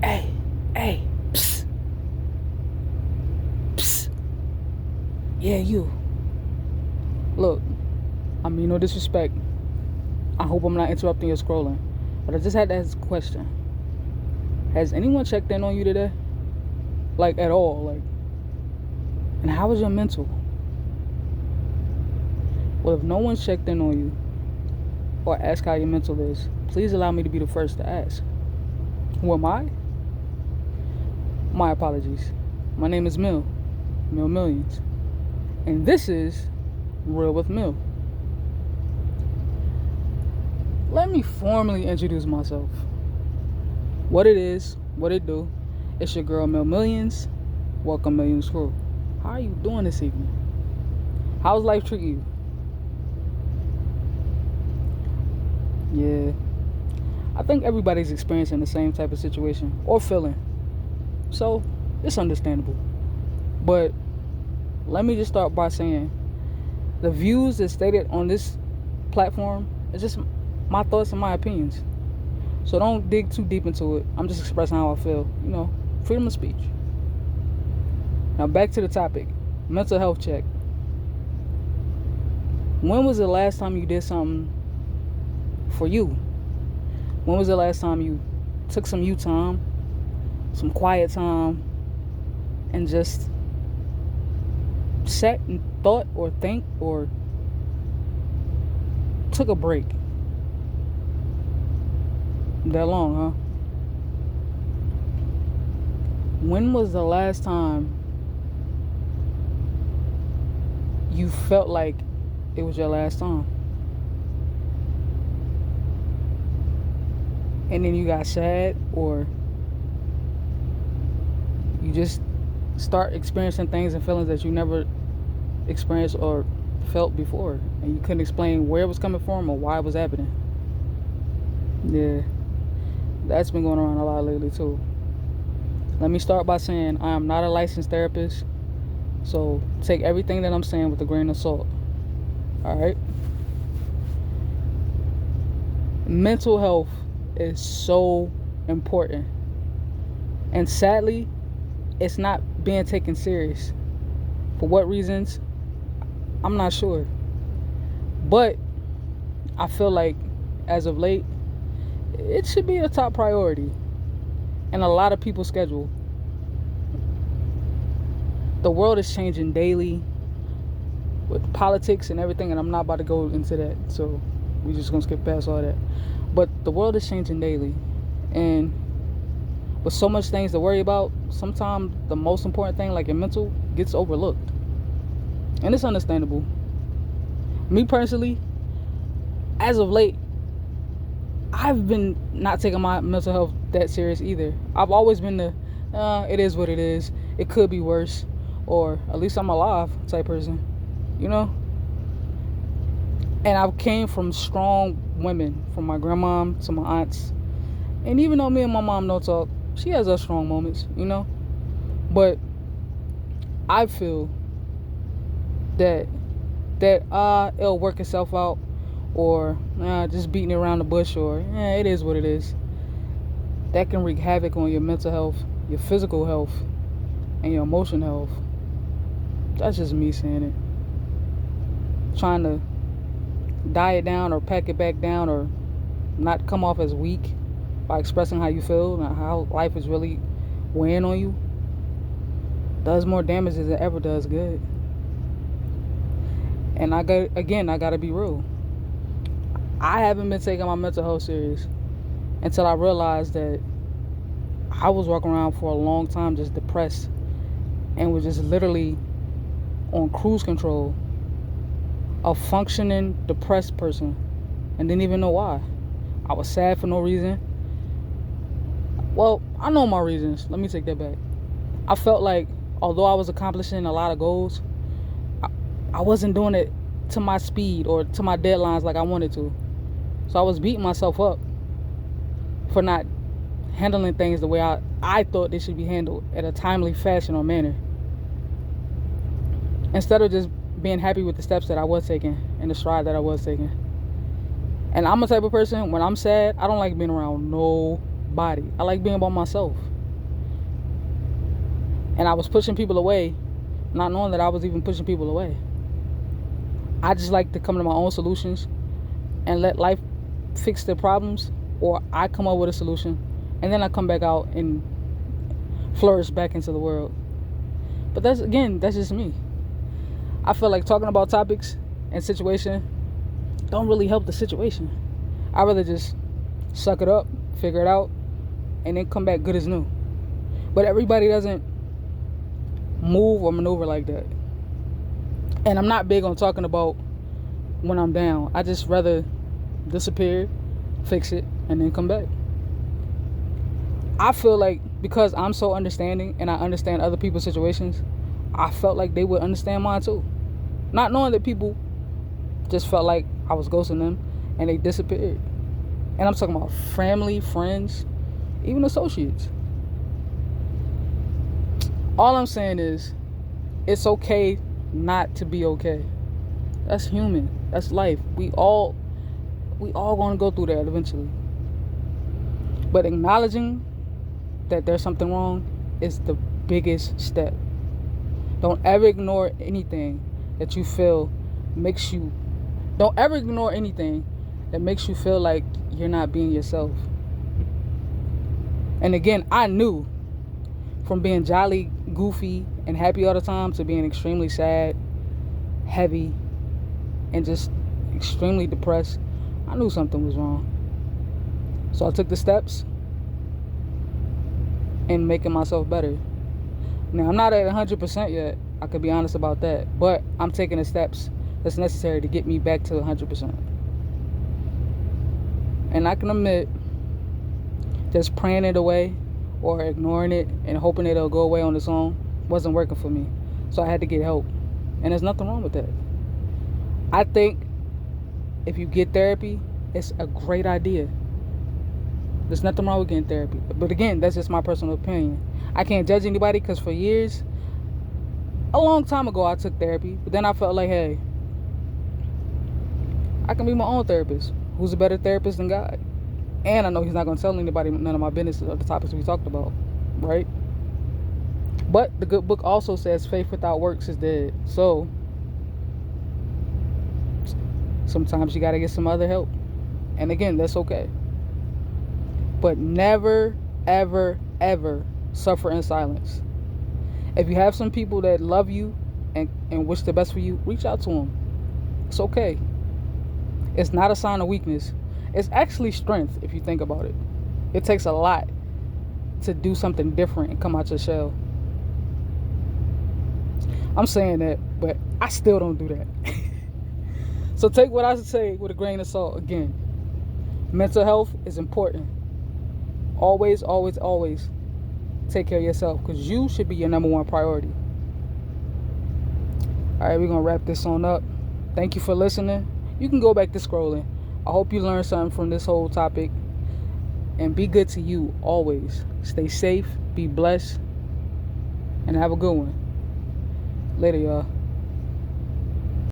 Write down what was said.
Hey, hey, psst, psst. Yeah, you. Look, I mean, no disrespect. I hope I'm not interrupting your scrolling. But I just had to ask a question. Has anyone checked in on you today? Like, at all? Like, and how was your mental? Well, if no one's checked in on you or asked how your mental is, please allow me to be the first to ask. Who am I? My apologies. My name is Mill Millions. And this is Real with Mill. Let me formally introduce myself. What it is, what it do. It's your girl Mill Millions. Welcome Millions Crew. How are you doing this evening? How's life treating you? Yeah. I think everybody's experiencing the same type of situation or feeling. So, it's understandable. But let me just start by saying the views that's stated on this platform is just my thoughts and my opinions. So don't dig too deep into it. I'm just expressing how I feel. Freedom of speech. Now back to the topic. Mental health check. When was the last time you did something for you? When was the last time you took some you time, some quiet time, and just sat and thought or think or took a break? That long, huh? When was the last time you felt like it was your last time? And then you got sad, or you just start experiencing things and feelings that you never experienced or felt before, and you couldn't explain where it was coming from or why it was happening. Yeah, that's been going around a lot lately too. Let me start by saying I am not a licensed therapist, so take everything that I'm saying with a grain of salt. Alright? Mental health is so important. And sadly, it's not being taken serious. For what reasons? I'm not sure. But I feel like as of late, it should be a top priority in a lot of people's schedule. The world is changing daily with politics and everything, and I'm not about to go into that, so we're just gonna skip past all that. But the world is changing daily, and with so much things to worry about, sometimes the most important thing, like your mental, gets overlooked, and it's understandable. Me personally, as of late, I've been not taking my mental health that serious either. I've always been it is what it is. It could be worse, or at least I'm alive type person, you know. And I came from strong women, from my grandma to my aunts, and even though me and my mom don't talk, she has her strong moments, you know. But I feel that it'll work itself out, or just beating around the bush, or it is what it is. That can wreak havoc on your mental health, your physical health, and your emotional health. That's just me saying it. Trying to diet down or pack it back down, or not come off as weak by expressing how you feel and how life is really weighing on you, does more damage than it ever does good. And I gotta be real. I haven't been taking my mental health serious until I realized that I was walking around for a long time just depressed, and was just literally on cruise control, a functioning depressed person, and didn't even know why. I was sad for no reason. Well, I know my reasons. Let me take that back. I felt like although I was accomplishing a lot of goals, I wasn't doing it to my speed or to my deadlines like I wanted to. So I was beating myself up for not handling things the way I thought they should be handled, at a timely fashion or manner, instead of just being happy with the steps that I was taking and the stride that I was taking. And I'm a type of person, when I'm sad, I don't like being around body. I like being by myself. And I was pushing people away, not knowing that I was even pushing people away. I just like to come to my own solutions and let life fix their problems, or I come up with a solution and then I come back out and flourish back into the world. But that's just me. I feel like talking about topics and situation don't really help the situation. I'd rather just suck it up, figure it out, and then come back good as new. But everybody doesn't move or maneuver like that. And I'm not big on talking about when I'm down. I just rather disappear, fix it, and then come back. I feel like because I'm so understanding and I understand other people's situations, I felt like they would understand mine too. Not knowing that people just felt like I was ghosting them and they disappeared. And I'm talking about family, friends, even associates. All I'm saying is, it's okay not to be okay. That's human. That's life. We all gonna go through that eventually. But acknowledging that there's something wrong is the biggest step. Don't ever ignore anything that you feel makes you. Don't ever ignore anything that makes you feel like you're not being yourself. And again, I knew from being jolly, goofy, and happy all the time to being extremely sad, heavy, and just extremely depressed, I knew something was wrong. So I took the steps in making myself better. Now, I'm not at 100% yet. I could be honest about that. But I'm taking the steps that's necessary to get me back to 100%. And I can admit, just praying it away or ignoring it and hoping it'll go away on its own wasn't working for me. So I had to get help. And there's nothing wrong with that. I think if you get therapy, it's a great idea. There's nothing wrong with getting therapy. But again, that's just my personal opinion. I can't judge anybody because for years, a long time ago, I took therapy. But then I felt like, hey, I can be my own therapist. Who's a better therapist than God? And I know he's not going to tell anybody none of my business of the topics we talked about, right? But the good book also says faith without works is dead. So sometimes you got to get some other help. And again, that's okay. But never, ever, ever suffer in silence. If you have some people that love you and wish the best for you, reach out to them. It's okay. It's not a sign of weakness. It's actually strength if you think about it. It takes a lot to do something different and come out your shell. I'm saying that, but I still don't do that. So take what I say with a grain of salt. Again, mental health is important. Always, always, always take care of yourself because you should be your number one priority. All right, we're going to wrap this on up. Thank you for listening. You can go back to scrolling. I hope you learned something from this whole topic. And be good to you always. Stay safe, be blessed, and have a good one. Later, y'all.